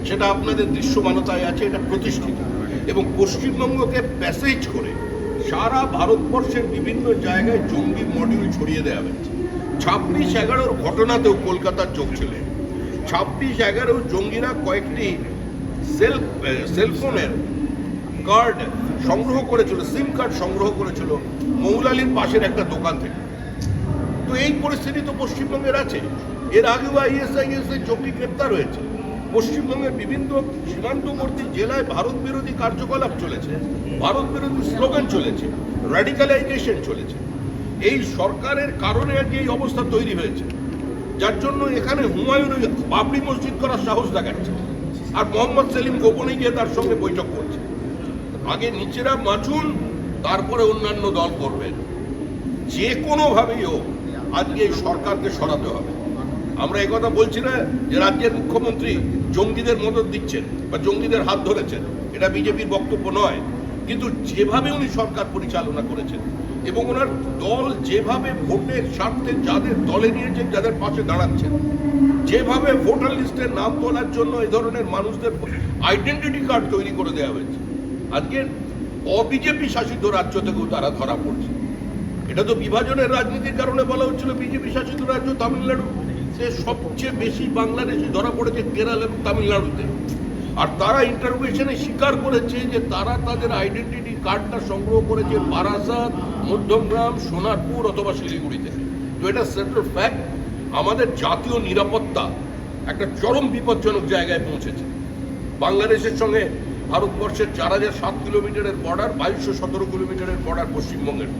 সেটা আপনাদের দৃশ্যমানতায় আছে, এটা প্রতিষ্ঠিত। এবং পশ্চিমবঙ্গকে প্যাসেজ করে সারা ভারতবর্ষের বিভিন্ন জায়গায় জঙ্গি মডিউল ছড়িয়ে দেওয়া হয়েছে। 26/11 ঘটনাতেও কলকাতার চোখ ছিল। 26/11 জঙ্গিরা কয়েকটি সেলফোনের কার্ড সংগ্রহ করেছিল, সিম কার্ড সংগ্রহ করেছিল মৌলালির পাশের একটা দোকান থেকে। তো এই পরিস্থিতি তো পশ্চিমবঙ্গের আছে। এর আগেও ISIS জঙ্গি গ্রেপ্তার হয়েছে। পশ্চিমবঙ্গের বিভিন্ন সীমান্তবর্তী জেলায় ভারত বিরোধী কার্যকলাপ চলেছে, ভারত বিরোধী স্লোগান চলেছে, র্যাডিক্যালাইজেশন চলেছে। এই সরকারের কারণে আজকে এই অবস্থা তৈরি হয়েছে, যার জন্য এখানে হুমায়ুন বাবরি মসজিদ করার সাহস দেখাচ্ছে, আর মোহাম্মদ সেলিম গোপনে গিয়ে তার সঙ্গে বৈঠক করছে। আগে নিচেরা মাচুন, তারপরে অন্যান্য দল করবেন। যে কোনোভাবেই হোক আজকে এই সরকারকে সরাতে হবে। আমরা এই কথা বলছি না যে রাজ্যের মুখ্যমন্ত্রী জঙ্গিদের মদত দিচ্ছেন বা জঙ্গিদের হাত ধরেছেন, এটা বিজেপির বক্তব্য নয়। কিন্তু যেভাবে উনি সরকার পরিচালনা করেছেন এবং ওনার দল যেভাবে ভোটের স্বার্থে যাদের দলে নিয়েছেন, যাদের পাশে দাঁড়াচ্ছেন, যেভাবে ভোটার লিস্টের নাম তোলার জন্য এই ধরনের মানুষদের আইডেন্টিটি কার্ড তৈরি করে দেওয়া হয়েছে, আজকে অবিজেপি শাসিত রাজ্য থেকেও তারা ধরা পড়ছে। এটা তো বিভাজনের রাজনীতির কারণে বলা হচ্ছিল বিজেপি শাসিত রাজ্য তামিলনাড়ু, সবচেয়ে বেশি বাংলাদেশি ধরা পড়েছে কেরল এবং তামিলনাড়ুতে। আর তারা ইন্টারভিউশনে স্বীকার করেছে যে তারা তাদের আইডেন্টিটি কার্ডটা সংগ্রহ করেছে বারাসাত, মধ্যমগ্রাম, সোনারপুর অথবা শিলিগুড়িতে। তো এটা সেন্ট্রাল ফ্যাক্ট। আমাদের জাতীয় নিরাপত্তা একটা চরম বিপজ্জনক জায়গায় পৌঁছেছে। বাংলাদেশের সঙ্গে ভারতবর্ষের 4007 কিলোমিটারের বর্ডার, 2217 কিলোমিটারের বর্ডার পশ্চিমবঙ্গের।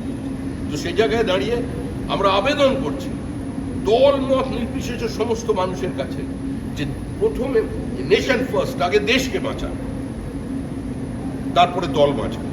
তো সেই জায়গায় দাঁড়িয়ে আমরা আবেদন করছি দল মত নির্বিশেষে সমস্ত মানুষের কাছে যে প্রথমে নেশন ফার্স্ট, আগে দেশকে বাঁচান, তারপরে দল বাঁচান।